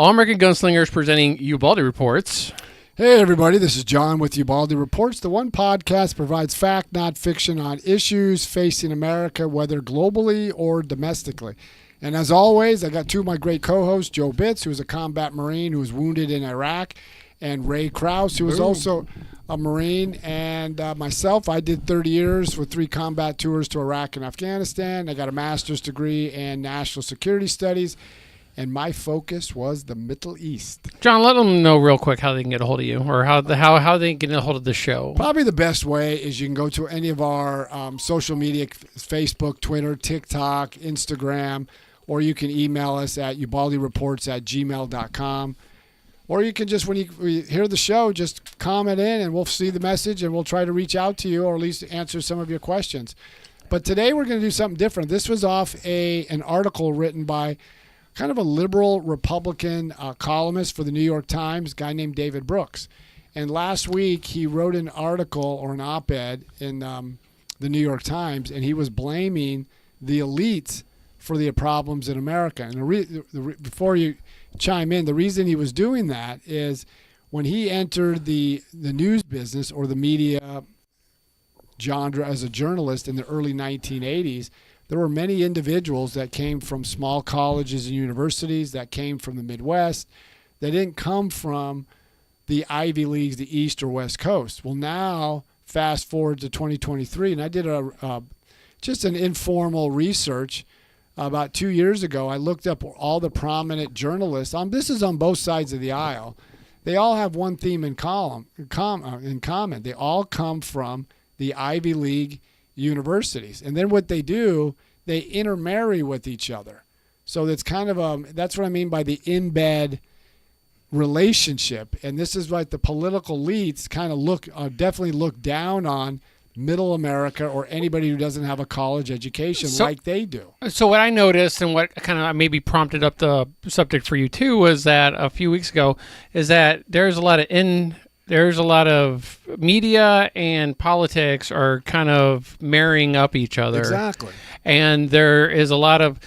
All American Gunslingers presenting Ubaldi Reports. Hey everybody, this is John with Ubaldi Reports. The one podcast provides fact, not fiction, on issues facing America, whether globally or domestically. And as always, I got two of my great co-hosts, Joe Bitts, who is a combat Marine who was wounded in Iraq, and Ray Krause, who is also a Marine, and myself. I did 30 years with 3 combat tours to Iraq and Afghanistan. I got a master's degree in national security studies, and my focus was the Middle East. John, let them know real quick how they can get a hold of you, or how they can get a hold of the show. Probably the best way is you can go to any of our social media, Facebook, Twitter, TikTok, Instagram, or you can email us at ubaldireports@gmail.com. Or you can just, when you hear the show, just comment in and we'll see the message and we'll try to reach out to you or at least answer some of your questions. But today we're going to do something different. This was off an article written by kind of a liberal Republican columnist for the New York Times, a guy named David Brooks. And last week he wrote an article or an op-ed in the New York Times, and he was blaming the elites for the problems in America. And before you chime in, the reason he was doing that is when he entered the news business or the media genre as a journalist in the early 1980s, there were many individuals that came from small colleges and universities, that came from the Midwest. They didn't come from the Ivy Leagues, the East or West Coast. Well, now, fast forward to 2023, and I did just an informal research about 2 years ago. I looked up all the prominent journalists. This is on both sides of the aisle. They all have one theme in common. They all come from the Ivy League universities, and then what they do, they intermarry with each other. So that's kind of that's what I mean by the in-bed relationship. And this is like the political elites kind of definitely look down on middle America or anybody who doesn't have a college education like they do. So what I noticed, and what kind of maybe prompted up the subject for you too, was that a few weeks ago is that there's a lot of media and politics are kind of marrying up each other. Exactly. And there is a lot of,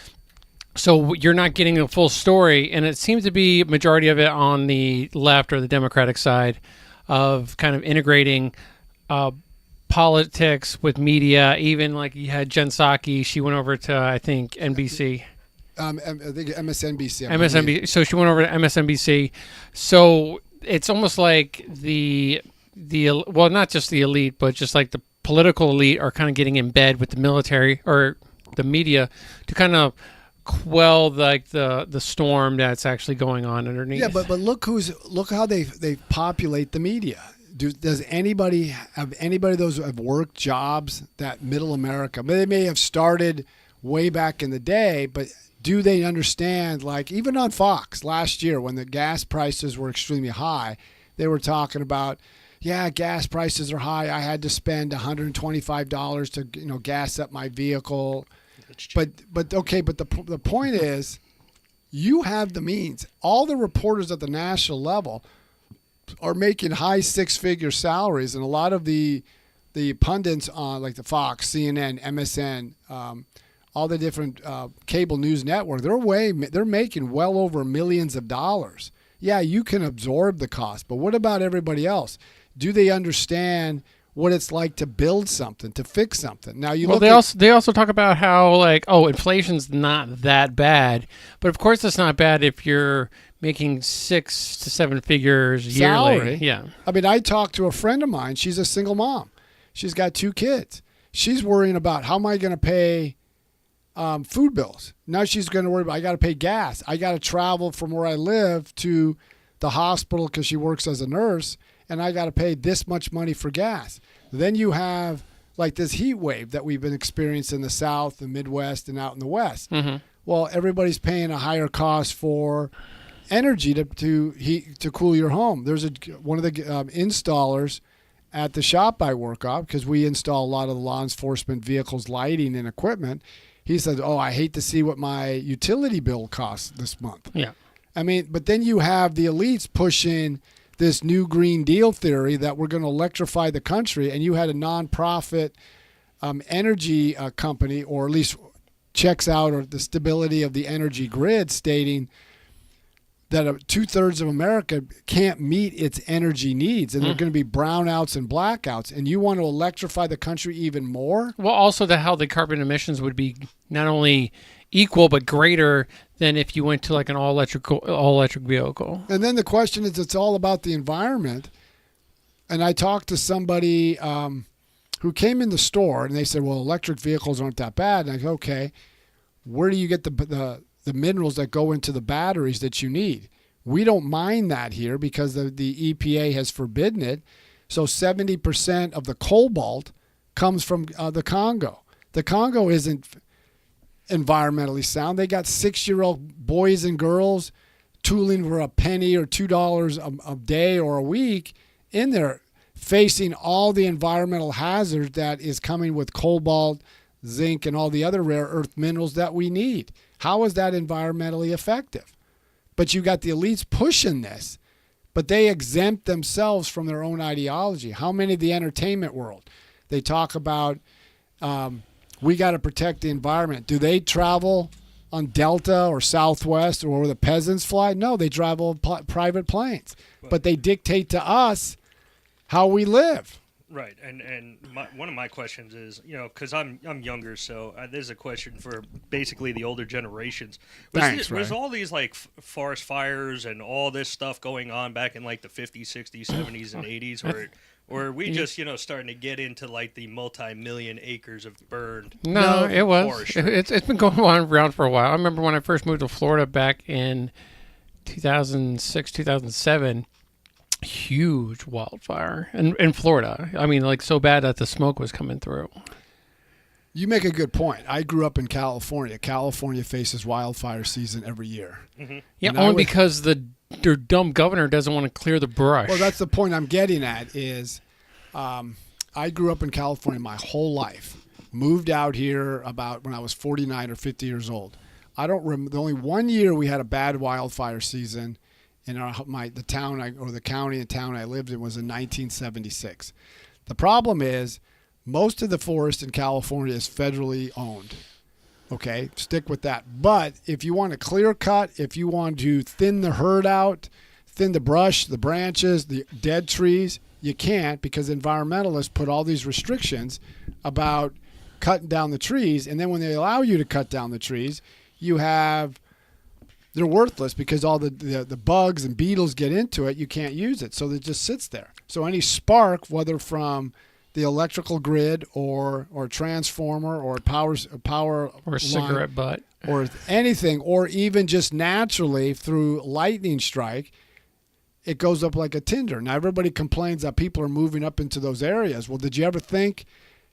so you're not getting a full story, and it seems to be majority of it on the left or the Democratic side of kind of integrating politics with media. Even like you had Jen Psaki, she went over to, I think, NBC. I think MSNBC. MSNBC. So she went over to MSNBC. So it's almost like the well, not just the elite, but just like the political elite are kind of getting in bed with the military or the media to kind of quell like the storm that's actually going on underneath. Yeah, but look how they populate the media. Does anybody of those who have worked jobs that middle America? They may have started way back in the day, but do they understand, like even on Fox last year when the gas prices were extremely high, they were talking about, yeah, gas prices are high. I had to spend $125 to gas up my vehicle. But the point is, you have the means. All the reporters at the national level are making high 6-figure salaries, and a lot of the pundits on like the Fox, CNN, MSN, all the different cable news network, they're making well over millions of dollars. Yeah, you can absorb the cost, but what about everybody else? Do they understand what it's like to build something, to fix something? Now they also talk about how inflation's not that bad, but of course it's not bad if you're making 6 to 7 figures yearly. Salary. Yeah. I mean, I talked to a friend of mine. She's a single mom. She's got 2 kids. She's worrying about how am I going to pay food bills. Now she's going to worry about, I got to pay gas. I got to travel from where I live to the hospital because she works as a nurse, and I got to pay this much money for gas. Then you have like this heat wave that we've been experiencing in the South, the Midwest, and out in the West. Mm-hmm. Well, everybody's paying a higher cost for energy to cool your home. There's one of the installers at the shop I work on, because we install a lot of the law enforcement vehicles, lighting and equipment. He said, I hate to see what my utility bill costs this month. Yeah. I mean, but then you have the elites pushing this new Green Deal theory that we're going to electrify the country, and you had a nonprofit energy company, or at least checks out or the stability of the energy grid, stating that 2/3 of America can't meet its energy needs, and there are going to be brownouts and blackouts, and you want to electrify the country even more? Well, also how the carbon emissions would be not only equal but greater than if you went to like an all electric vehicle. And then the question is, it's all about the environment. And I talked to somebody who came in the store, and they said, well, electric vehicles aren't that bad. And I go, okay, where do you get the minerals that go into the batteries that you need? We don't mine that here because the EPA has forbidden it. So 70% of the cobalt comes from the Congo. The Congo isn't environmentally sound. They got 6-year-old boys and girls tooling for a penny or $2 a day or a week in there, facing all the environmental hazards that is coming with cobalt, zinc, and all the other rare earth minerals that we need. How is that environmentally effective? But you got the elites pushing this, but they exempt themselves from their own ideology. How many of the entertainment world? They talk about we got to protect the environment. Do they travel on Delta or Southwest or where the peasants fly? No, they travel private planes. But they dictate to us how we live. Right, and one of my questions is, because I'm younger, so there's a question for basically the older generations. Was all these like forest fires and all this stuff going on back in like the 50s, 60s, 70s, and 80s, or are we just starting to get into like the multi-million acres of burned? No, it was. It's been going on around for a while. I remember when I first moved to Florida back in 2006, 2007. Huge wildfire in Florida. I mean, like so bad that the smoke was coming through. You make a good point. I grew up in California. California faces wildfire season every year. Mm-hmm. Yeah, only because their dumb governor doesn't want to clear the brush. Well, that's the point I'm getting at is I grew up in California my whole life. Moved out here about when I was 49 or 50 years old. I don't remember. Only one year we had a bad wildfire season. In the county and town I lived in was in 1976. The problem is most of the forest in California is federally owned. Okay, stick with that. But if you want to clear cut, if you want to thin the herd out, thin the brush, the branches, the dead trees, you can't because environmentalists put all these restrictions about cutting down the trees. And then when they allow you to cut down the trees, they're worthless because all the bugs and beetles get into it. You can't use it, so it just sits there. So any spark, whether from the electrical grid or transformer or power or a cigarette butt or anything, or even just naturally through lightning strike, it goes up like a tinder. Now everybody complains that people are moving up into those areas. Well, did you ever think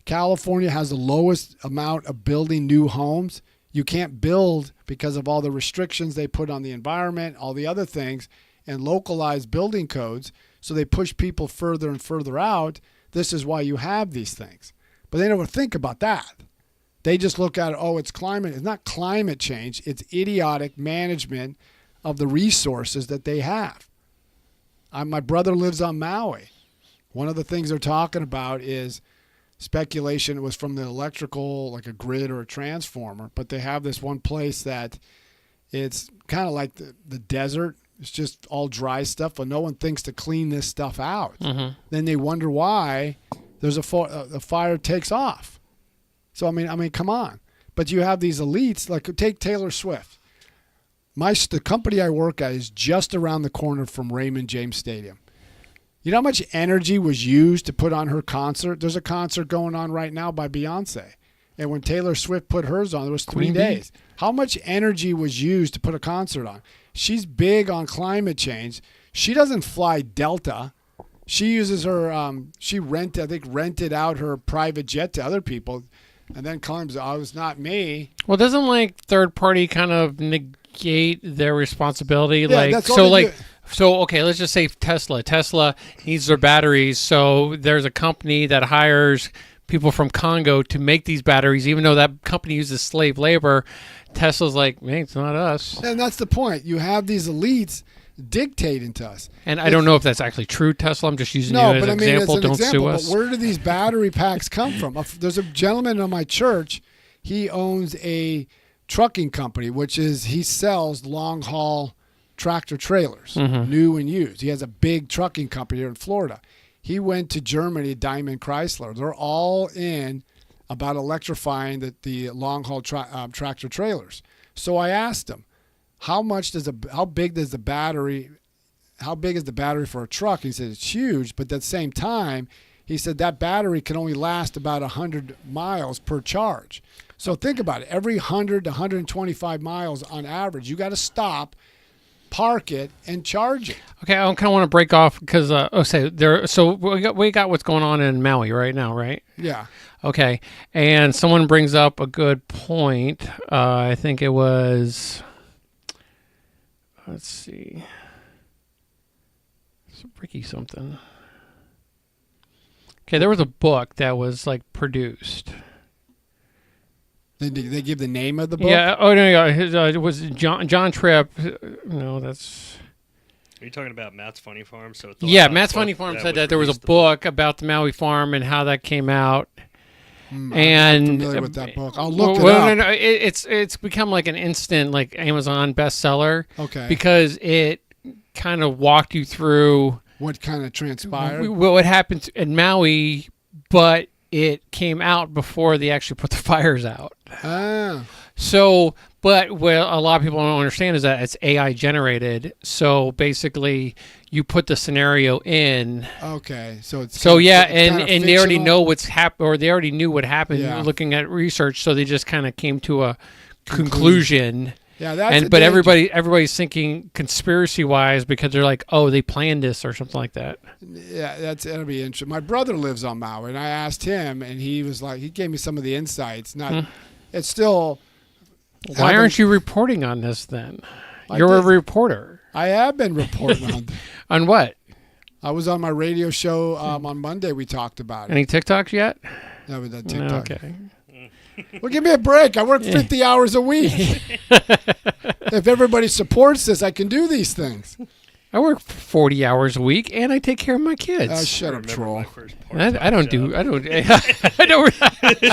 California has the lowest amount of building new homes? You can't build because of all the restrictions they put on the environment, all the other things, and localized building codes. So they push people further and further out. This is why you have these things. But they never think about that. They just look at, it's climate. It's not climate change. It's idiotic management of the resources that they have. My brother lives on Maui. One of the things they're talking about is speculation it was from the electrical, like a grid or a transformer, but they have this one place that it's kind of like the desert. It's just all dry stuff, but no one thinks to clean this stuff out. Mm-hmm. Then they wonder why there's a fire takes off. So, I mean, come on. But you have these elites, like take Taylor Swift. The company I work at is just around the corner from Raymond James Stadium. You know how much energy was used to put on her concert? There's a concert going on right now by Beyonce. And when Taylor Swift put hers on, it was 3 days. How much energy was used to put a concert on? She's big on climate change. She doesn't fly Delta. She uses her, she rented out her private jet to other people and then claims, it's not me. Well, doesn't like third party kind of negate their responsibility? Yeah, okay, let's just say Tesla. Tesla needs their batteries, so there's a company that hires people from Congo to make these batteries, even though that company uses slave labor. Tesla's like, man, it's not us. And that's the point. You have these elites dictating to us. And I don't know if that's actually true, Tesla. I'm just using you as an example. It's an don't example, sue us. But where do these battery packs come from? There's a gentleman in my church. He owns a trucking company, he sells long-haul tractor trailers, new and used. He has a big trucking company here in Florida. He went to Germany, Diamond Chrysler. They're all in about electrifying the long-haul tractor trailers. So I asked him, how big is the battery for a truck? He said, it's huge, but at the same time, he said that battery can only last about 100 miles per charge. So think about it. Every 100 to 125 miles on average, you got to stop, park it, and charge it. Okay, I kind of want to break off because so we got what's going on in Maui right now, right? Yeah. Okay, and someone brings up a good point. I think it was. Let's see. It's Ricky something. Okay, there was a book that was like produced. Did they give the name of the book? Yeah. Oh no, yeah. It was John Tripp. No, that's. Are you talking about Matt's Funny Farm? So Matt's Funny Farm said that there was a book about the Maui farm and how that came out. And I'm not familiar with that book. I'll look it up. No, it's become like an instant like Amazon bestseller. Okay. Because it kind of walked you through what kind of transpired. What happened in Maui, but it came out before they actually put the fires out. Ah. So, but what a lot of people don't understand is that it's AI generated. So basically, you put the scenario in. Okay, so it's and they already know what's happened, or they already knew what happened looking at research. So they just kind of came to a conclusion. Yeah, that's but everybody's thinking conspiracy wise because they're like, oh, they planned this or something like that. Yeah, that'll be interesting. My brother lives on Maui, and I asked him, and he was like, he gave me some of the insights. It's still. Why aren't you reporting on this then? You're a reporter. I have been reporting on. On what? I was on my radio show on Monday. We talked about it. Any TikToks yet? No, with that TikTok. Okay. Well, give me a break. I work 50 hours a week. If everybody supports this, I can do these things. I work 40 hours a week, and I take care of my kids. Shut up, troll. I don't.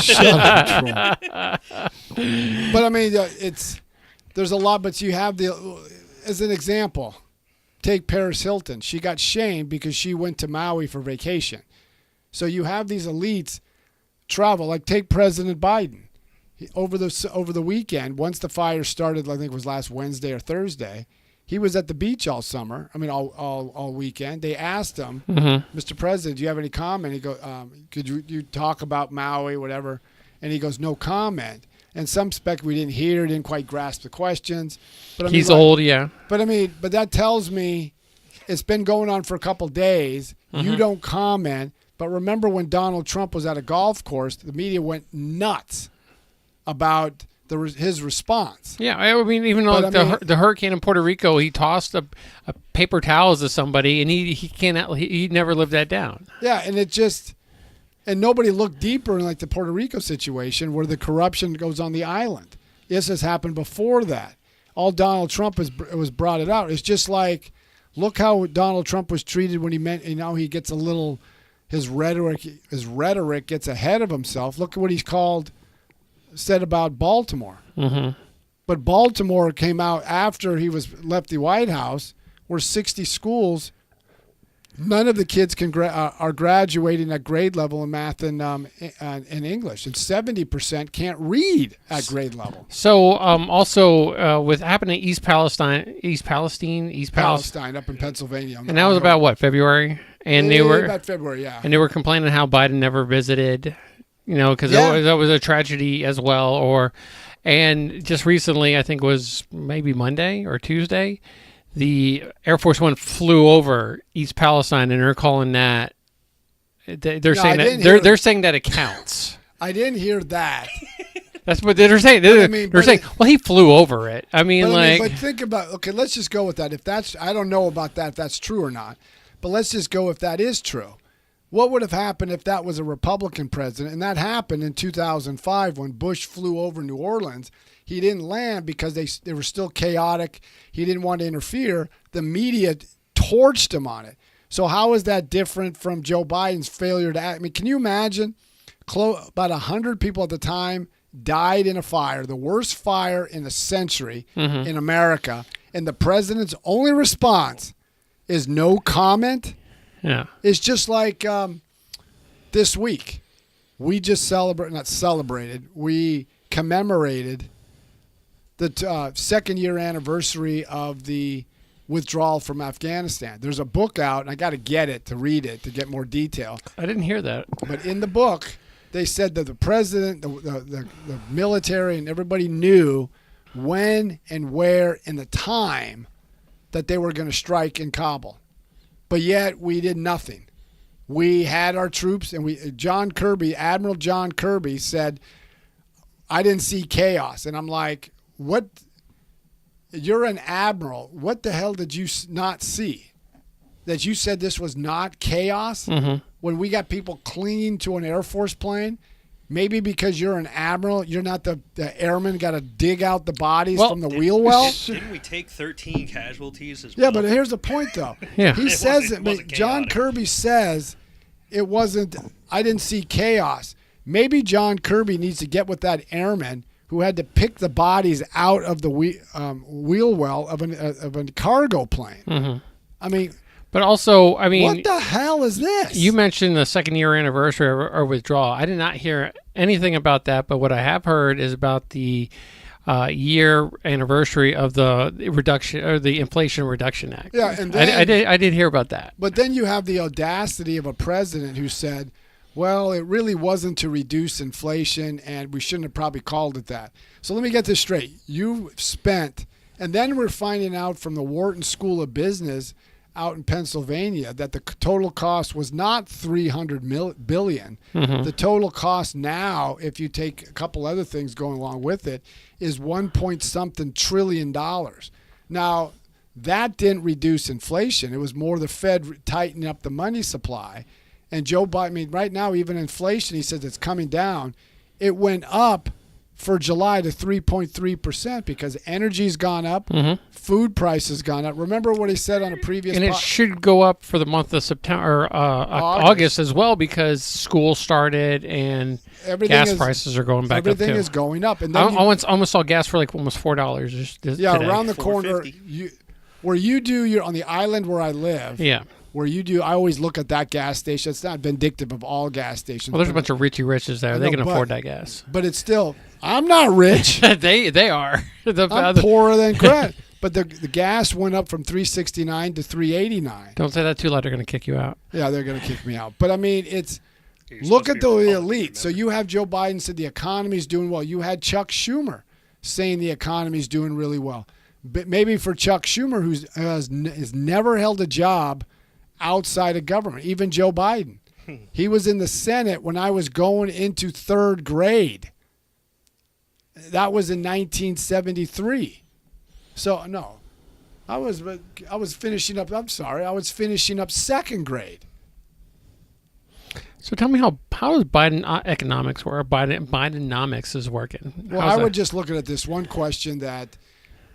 Shut up, troll. But I mean, there's a lot. But you have as an example, take Paris Hilton. She got shamed because she went to Maui for vacation. So you have these elites travel. Like take President Biden. Over the weekend, once the fire started, I think it was last Wednesday or Thursday, he was at the beach all summer. I mean, all weekend. They asked him, Mr. President, do you have any comment? He goes, could you talk about Maui, whatever? And he goes, no comment. And some we didn't hear, didn't quite grasp the questions. But I mean, he's old, yeah. But I mean, that tells me it's been going on for a couple days. You don't comment. But remember when Donald Trump was at a golf course, the media went nuts about his response. Yeah, I mean, even the hurricane in Puerto Rico, he tossed a paper towels to somebody, and he never lived that down. Yeah, and nobody looked deeper in like the Puerto Rico situation where the corruption goes on the island. This has happened before that. All Donald Trump was brought it out. It's just like, look how Donald Trump was treated when he gets a little, his rhetoric gets ahead of himself. Look at what he's said about Baltimore. But Baltimore came out after he left the White House, where 60 schools, none of the kids are graduating at grade level in math and English, and 70% can't read at grade level. So also with happening in East Palestine up in Pennsylvania, and that was about what, February? And they were about February, yeah. And they were complaining how Biden never visited. Because that was a tragedy as well. And just recently, I think it was maybe Monday or Tuesday, the Air Force One flew over East Palestine, and they're calling that. They're saying that it counts. I didn't hear that. That's what they're saying. They're saying, well, he flew over it. But think about. Okay, let's just go with that. If that's, I don't know about that. If that's true or not, but let's just go if that is true. What would have happened if that was a Republican president? And that happened in 2005 when Bush flew over New Orleans. He didn't land because they were still chaotic. He didn't want to interfere. The media torched him on it. So how is that different from Joe Biden's failure to act? I mean, can you imagine? About 100 people at the time died in a fire, the worst fire in a century in America. and the president's only response is no comment. Yeah. It's just like this week. We just we commemorated the second year anniversary of the withdrawal from Afghanistan. There's a book out, and I got to get it to read it to get more detail. I didn't hear that. But in the book, they said that the president, the military, and everybody knew when and where and the time that they were going to strike in Kabul. But yet we did nothing. We had our troops, and Admiral John Kirby said, I didn't see chaos. And I'm like, what? You're an admiral. What the hell did you not see? That you said this was not chaos when we got people clinging to an Air Force plane? Maybe because you're an admiral, you're not the airman got to dig out the bodies from the wheel well? Didn't we take 13 casualties as well? Yeah, but here's the point, though. Yeah. He says it, but John Kirby says it wasn't, I didn't see chaos. Maybe John Kirby needs to get with that airman who had to pick the bodies out of the wheel well of a cargo plane. I mean... But also, I mean... What the hell is this? You mentioned the second year anniversary or withdrawal. I did not hear anything about that, but what I have heard is about the year anniversary of the reduction or the Inflation Reduction Act. Yeah, and then, I did hear about that. But then you have the audacity of a president who said, well, it really wasn't to reduce inflation, and we shouldn't have probably called it that. So let me get this straight. You spent, and then we're finding out from the Wharton School of Business out in Pennsylvania that the total cost was not $300 billion. The total cost now, if you take a couple other things going along with it, is $1.something trillion. Now, that didn't reduce inflation. It was more the Fed tightening up the money supply. And Joe Biden, I mean, right now, even inflation, he says it's coming down. It went up for July to 3.3% because energy's gone up, food prices gone up. Remember what he said on a previous and it should go up for the month of September, or August as well, because school started and gas prices are going back up too. Everything is going up. And I then almost saw gas for like almost $4. Yeah, today. around the corner, where you do your on the island where I live. Yeah. Where you do, I always look at that gas station. It's not vindictive of all gas stations. Well, there's a bunch of Richie Riches there. They can afford that gas. But it's still, I'm not rich. they are. I'm poorer than crap. But the gas went up from $3.69 to $3.89. Don't say that too loud. They're going to kick you out. Yeah, they're going to kick me out. But, I mean, look at the elite. So you have Joe Biden said the economy's doing well. You had Chuck Schumer saying the economy's doing really well. But maybe for Chuck Schumer, who has never held a job outside of government, even Joe Biden. He was in the Senate when I was going into third grade. That was in 1973. So, no. I was finishing up, I'm sorry, I was finishing up second grade. So tell me how does Biden economics work? Bidenomics is working. Well, I would just look at this one question that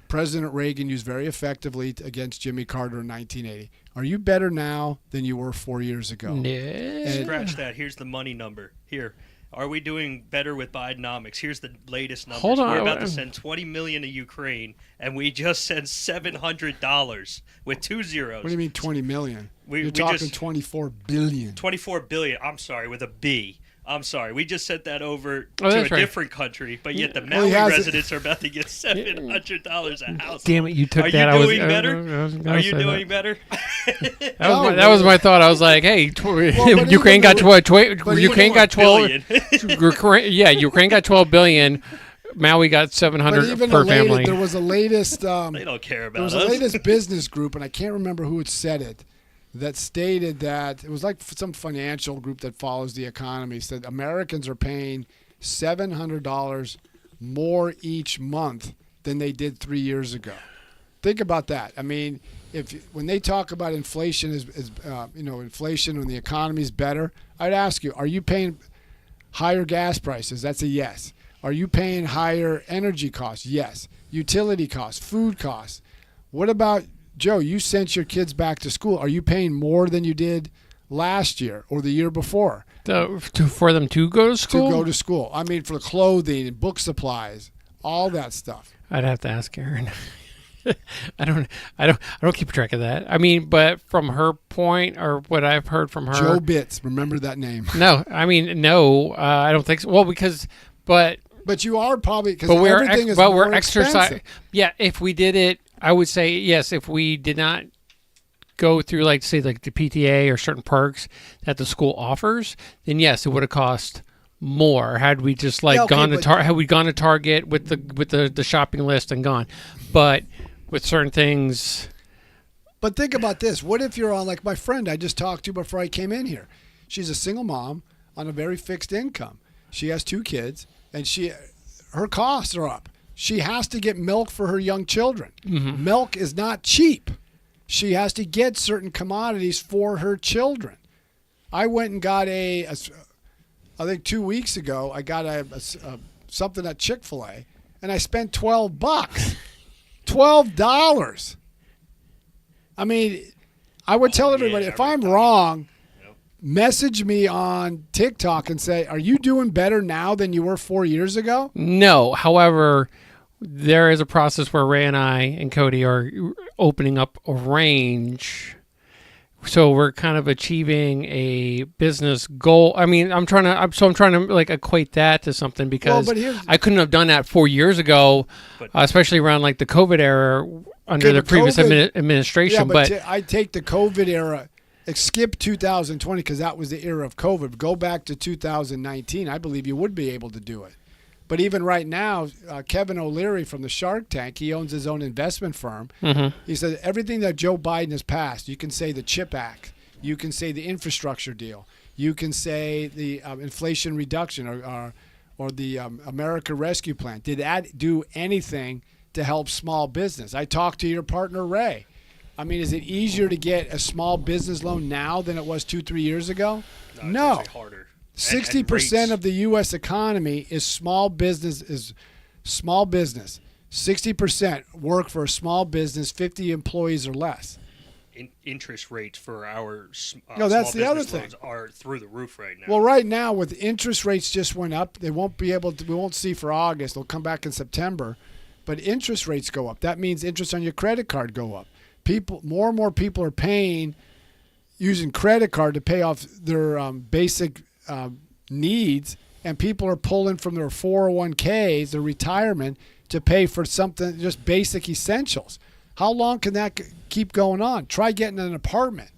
President Reagan used very effectively against Jimmy Carter in 1980. Are you better now than you were 4 years ago? No. Scratch that. Here's the money number. Here. Are we doing better with Bidenomics? Here's the latest numbers. Hold on. We're about to send $20 million to Ukraine, and we just sent $700 with 2 zeros. What do you mean $20 million? You're we talking just, $24 billion. $24 billion. I'm sorry, with a B. I'm sorry. We just sent that over to a different country, but yet the Maui residents are about to get $700 a house. Damn it! You took that. Are you doing better? Are you doing better? That was my thought. I was like, hey, Ukraine got 12. Ukraine got 12. Ukraine got 12 billion. Maui got 700 per family. There was a latest. They don't care about us. There was a latest business group, and I can't remember who had said it, that stated that it was like some financial group that follows the economy said Americans are paying $700 more each month than they did 3 years ago. Think about that. I mean, when they talk about inflation inflation when the economy is better, I'd ask you, are you paying higher gas prices? That's a yes. Are you paying higher energy costs? Yes. Utility costs, food costs. What about Joe, you sent your kids back to school. Are you paying more than you did last year or the year before? For them to go to school? To go to school. I mean, for clothing and book supplies, all that stuff. I'd have to ask Aaron. I don't keep track of that. I mean, but from her point, or what I've heard from her, Joe Bitts. Remember that name? no, I mean, no, I don't think so. Well, but you are probably because but everything is more we're expensive. Yeah, if we did it, I would say yes. If we did not go through like say like the PTA or certain perks that the school offers, then yes, it would have cost more had we just like had we gone to Target with the shopping list and gone. But with certain things. But think about this. What if you're on, like my friend I just talked to before I came in here? She's a single mom on a very fixed income. She has 2 kids, and her costs are up. She has to get milk for her young children. Mm-hmm. Milk is not cheap. She has to get certain commodities for her children. I went and got I think 2 weeks ago, I got something at Chick-fil-A, and I spent $12. $12. I mean, I would tell everybody, if I'm wrong, message me on TikTok and say, are you doing better now than you were 4 years ago? No. However, there is a process where Ray and I and Cody are opening up a range. So we're kind of achieving a business goal. I mean, I'm trying to like equate that to something because I couldn't have done that 4 years ago, especially around like the COVID era under the previous administration. Yeah, but I take the COVID era, skip 2020 because that was the era of COVID. Go back to 2019. I believe you would be able to do it. But even right now, Kevin O'Leary from the Shark Tank, he owns his own investment firm. Mm-hmm. He said everything that Joe Biden has passed, you can say the CHIP Act, you can say the infrastructure deal, you can say the Inflation Reduction or the America Rescue Plan. Did that do anything to help small business? I talked to your partner, Ray. I mean, is it easier to get a small business loan now than it was 2-3 years ago? No. It's harder. 60% of the U.S. economy is small business. 60% work for a small business, 50 employees or less. Interest rates for our that's small the other business thing. loans are through the roof right now. Well, right now with interest rates just went up. They won't be able to. We won't see for August. They'll come back in September, but interest rates go up. That means interest on your credit card go up. More and more people are paying using credit card to pay off their basic needs, and people are pulling from their 401ks, their retirement, to pay for something, just basic essentials. How long can that keep going on? Try getting an apartment.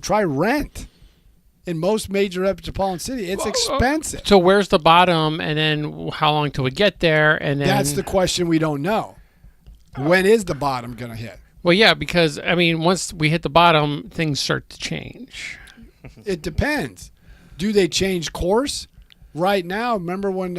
Try rent. In most major metropolitan cities, it's expensive. So where's the bottom, and then how long till we get there? And then that's the question we don't know. When is the bottom going to hit? Well, yeah, because, I mean, once we hit the bottom, things start to change. It depends. Do they change course? Right now, remember when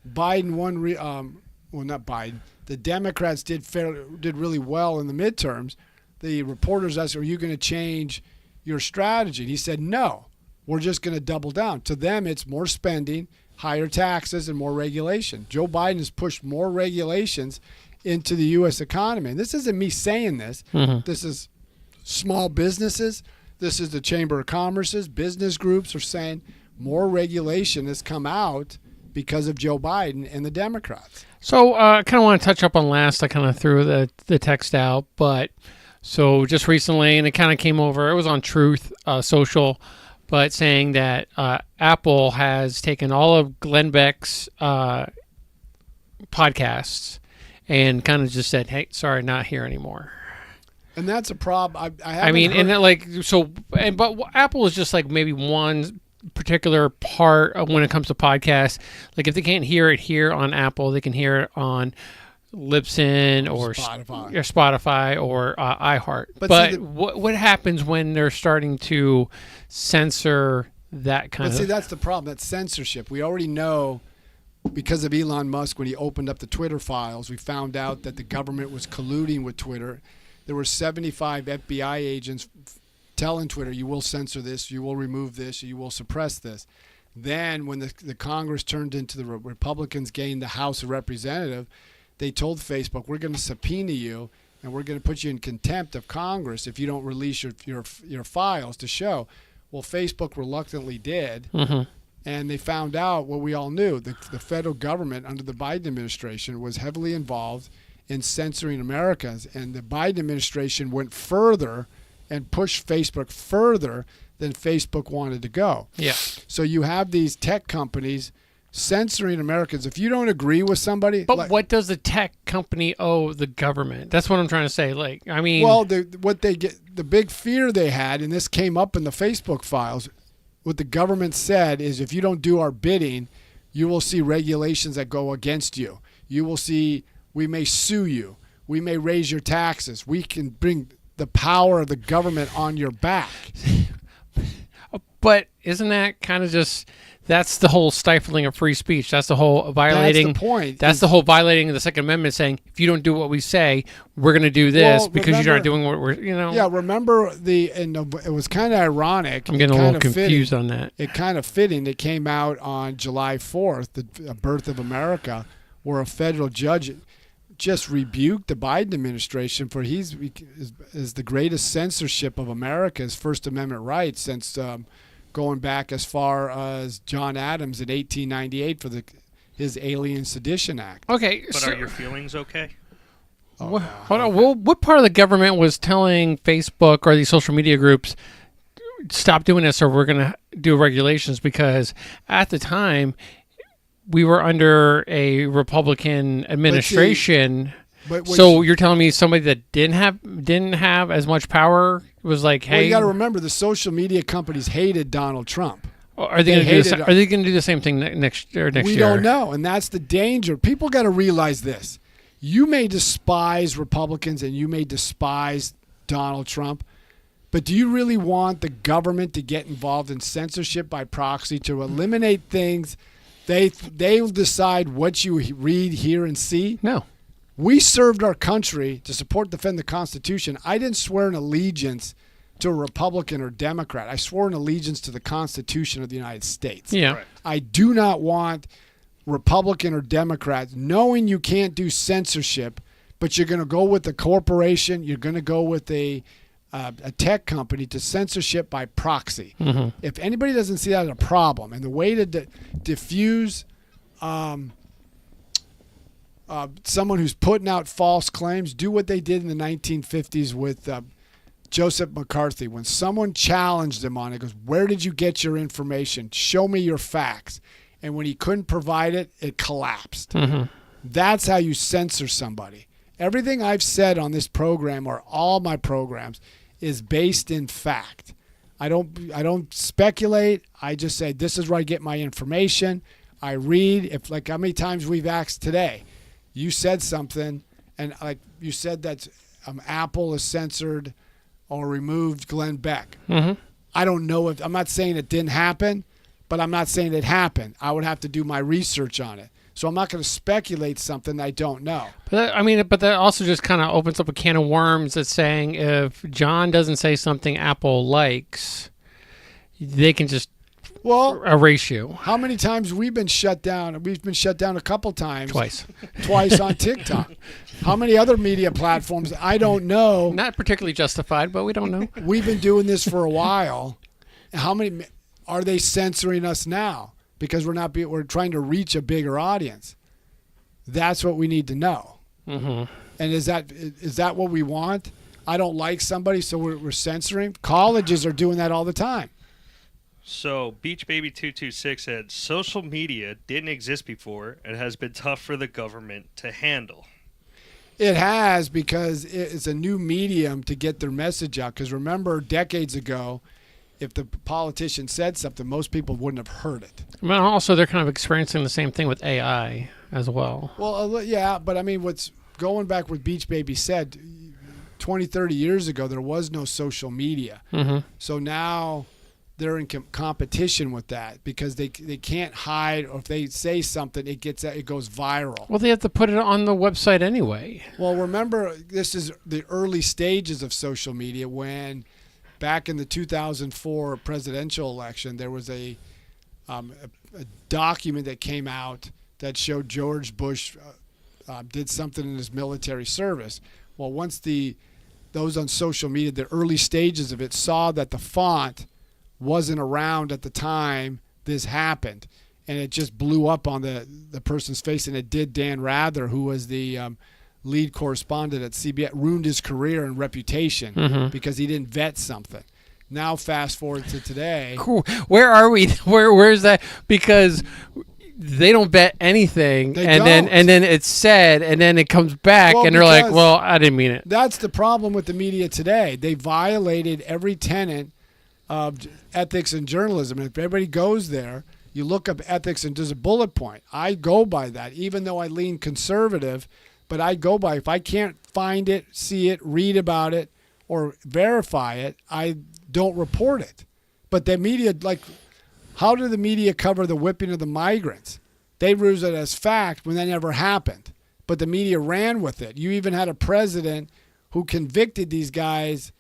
Biden won, well, not Biden, the Democrats did really well in the midterms. The reporters asked, are you going to change your strategy? And he said, no, we're just going to double down. To them, it's more spending, higher taxes, and more regulation. Joe Biden has pushed more regulations into the U.S. economy. And this isn't me saying this. Mm-hmm. This is small businesses. This is the Chamber of Commerce's business groups are saying more regulation has come out because of Joe Biden and the Democrats. So I kind of want to touch up on last. I kind of threw the text out, but so just recently, and it kind of came over. It was on Truth Social, but saying that Apple has taken all of Glenn Beck's podcasts and kind of just said, "Hey, sorry, not here anymore." And that's a problem. I mean, and that, like, so, but Apple is just like maybe one particular part of when it comes to podcasts. Like, if they can't hear it here on Apple, they can hear it on Libsyn or Spotify or iHeart. But what happens when they're starting to censor that kind of? But see, that's the problem. That's censorship. We already know. Because of Elon Musk, when he opened up the Twitter files, we found out that the government was colluding with Twitter. There were 75 FBI agents telling Twitter, you will censor this, you will remove this, you will suppress this. Then when the Congress turned into the Republicans gained the House of Representatives, they told Facebook, we're going to subpoena you and we're going to put you in contempt of Congress if you don't release your files to show. Well, Facebook reluctantly did. Mm-hmm. And they found out what we all knew. The federal government under the Biden administration was heavily involved in censoring Americans. And the Biden administration went further and pushed Facebook further than Facebook wanted to go. Yeah. So you have these tech companies censoring Americans. If you don't agree with somebody, but what does the tech company owe the government? That's what I'm trying to say. Like, I mean, well, what they get, the big fear they had, and this came up in the Facebook files. What the government said is, if you don't do our bidding, you will see regulations that go against you. You will see, we may sue you. We may raise your taxes. We can bring the power of the government on your back. But isn't that kind of just, that's the whole stifling of free speech. That's the whole violating. That's the point. That's the whole violating of the Second Amendment, saying if you don't do what we say, we're going to do this because you're not doing what we're, Yeah, remember it was kind of ironic. I'm getting a little confused on that. It kind of fitting. It came out on July 4th, the birth of America, where a federal judge just rebuked the Biden administration for is the greatest censorship of America's First Amendment rights since going back as far as John Adams in 1898 for his Alien Sedition Act. Okay, but are your feelings okay? Hold on. Well, what part of the government was telling Facebook or these social media groups, stop doing this or we're going to do regulations? Because at the time, we were under a Republican administration. So you're telling me somebody that didn't have as much power was like, hey, well, you got to remember the social media companies hated Donald Trump. Are they going to do the same thing next year? We don't know, and that's the danger. People got to realize this. You may despise Republicans and you may despise Donald Trump, but do you really want the government to get involved in censorship by proxy to eliminate things? They'll decide what you read, hear, and see? No. We served our country to support, defend the Constitution. I didn't swear an allegiance to a Republican or Democrat. I swore an allegiance to the Constitution of the United States. Yeah. Right. I do not want Republican or Democrats knowing you can't do censorship, but you're going to go with a corporation, you're going to go with a tech company to censorship by proxy. Mm-hmm. If anybody doesn't see that as a problem, and the way to diffuse someone who's putting out false claims, do what they did in the 1950s with Joseph McCarthy. When someone challenged him on it, goes, where did you get your information? Show me your facts. And when he couldn't provide it, it collapsed. Mm-hmm. That's how you censor somebody. Everything I've said on this program or all my programs is based in fact. I don't speculate. I just say this is where I get my information. I read. If like how many times we've asked today, you said something, and like you said that Apple has censored or removed Glenn Beck. Mm-hmm. I don't know if I'm not saying it didn't happen, but I'm not saying it happened. I would have to do my research on it. So I'm not going to speculate something I don't know. But that also just kind of opens up a can of worms that's saying if John doesn't say something Apple likes, they can just erase you. How many times we've been shut down? We've been shut down a couple times. Twice on TikTok. How many other media platforms? I don't know. Not particularly justified, but we don't know. We've been doing this for a while. How many are they censoring us now? Because we're trying to reach a bigger audience. That's what we need to know. Mm-hmm. And is that what we want? I don't like somebody, so we're censoring. Colleges are doing that all the time. So Beach Baby 226 said social media didn't exist before and has been tough for the government to handle. It has, because it's a new medium to get their message out. Because remember, decades ago, if the politician said something, most people wouldn't have heard it. But also, they're kind of experiencing the same thing with AI as well. Well, yeah, but I mean, what's going back what Beach Baby said, 20, 30 years ago, there was no social media. Mm-hmm. So now they're in competition with that because they can't hide, or if they say something, it goes viral. Well, they have to put it on the website anyway. Well, remember, this is the early stages of social media when back in the 2004 presidential election, there was a document that came out that showed George Bush did something in his military service. Well, once those on social media, the early stages of it, saw that the font wasn't around at the time this happened, and it just blew up on the person's face, and it did Dan Rather, who was the lead correspondent at CBS, ruined his career and reputation because he didn't vet something. Now fast forward to today. Cool. Where are we? Where's that? Because they don't bet anything, and then it's said, and then it comes back, and they're like, "Well, I didn't mean it." That's the problem with the media today. They violated every tenet of ethics and journalism. And if everybody goes there, you look up ethics and there's a bullet point. I go by that, even though I lean conservative, but I go by, if I can't find it, see it, read about it, or verify it, I don't report it. But the media, like, how did the media cover the whipping of the migrants? They used it as fact when that never happened. But the media ran with it. You even had a president who convicted these guys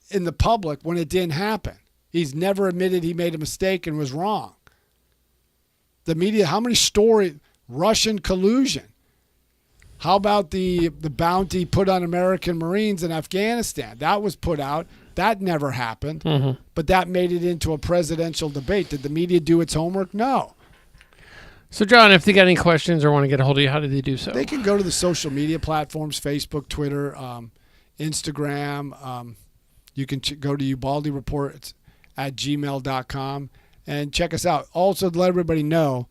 in the public when it didn't happen. He's never admitted he made a mistake and was wrong. The media, how many stories? Russian collusion. How about the bounty put on American Marines in Afghanistan? That was put out. That never happened. But that made it into a presidential debate. Did the media do its homework? No. So, John, if they got any questions or want to get a hold of you, how do they do so? They can go to the social media platforms, Facebook, Twitter, Instagram. You can go to ubaldireports@gmail.com and check us out. Also, to let everybody know,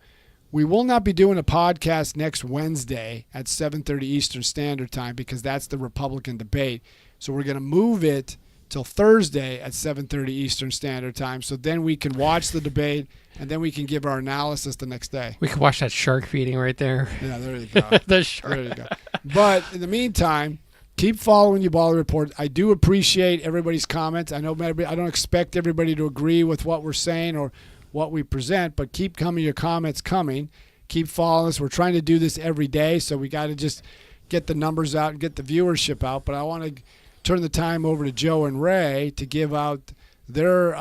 we will not be doing a podcast next Wednesday at 7:30 Eastern Standard Time because that's the Republican debate. So we're going to move it till Thursday at 7:30 Eastern Standard Time. So then we can watch the debate and then we can give our analysis the next day. We can watch that shark feeding right there. Yeah, there you go. The shark. There you go. But in the meantime, keep following Ubaldi Report. I do appreciate everybody's comments. I know I don't expect everybody to agree with what we're saying or what we present, but keep your comments coming. Keep following us. We're trying to do this every day, so we got to just get the numbers out and get the viewership out. But I want to turn the time over to Joe and Ray to give out their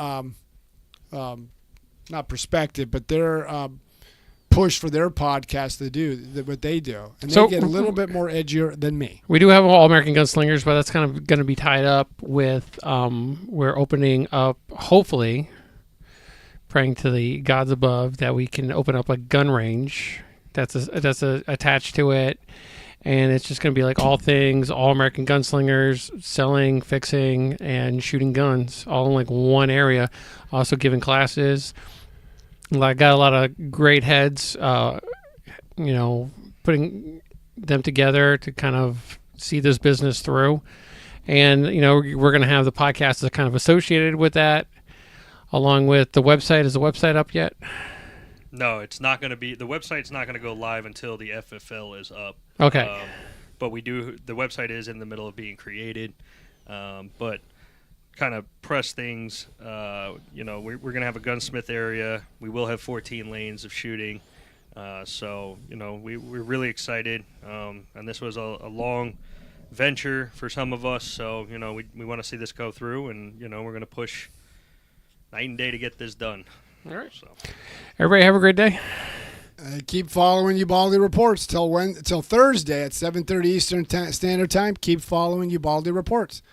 not perspective, but their push for their podcast to do what they do. And they get a little bit more edgier than me. We do have All American Gunslingers, but that's kind of going to be tied up with we're opening up, hopefully, praying to the gods above that we can open up a gun range that's attached to it. And it's just going to be like all things, All American Gunslingers, selling, fixing, and shooting guns, all in like one area. Also giving classes. I got a lot of great heads, putting them together to kind of see this business through. And, we're going to have the podcast that's kind of associated with that, along with the website. Is the website up yet? No, it's not going to be. The website's not going to go live until the FFL is up. Okay. But the website is in the middle of being created. But kind of press things. We're going to have a gunsmith area. We will have 14 lanes of shooting. We're really excited. And this was a long venture for some of us. So, we want to see this go through. And, we're going to push night and day to get this done. All right. So, everybody have a great day. Keep following Ubaldi Reports till Thursday at 7:30 Eastern Standard Time. Keep following Ubaldi Reports.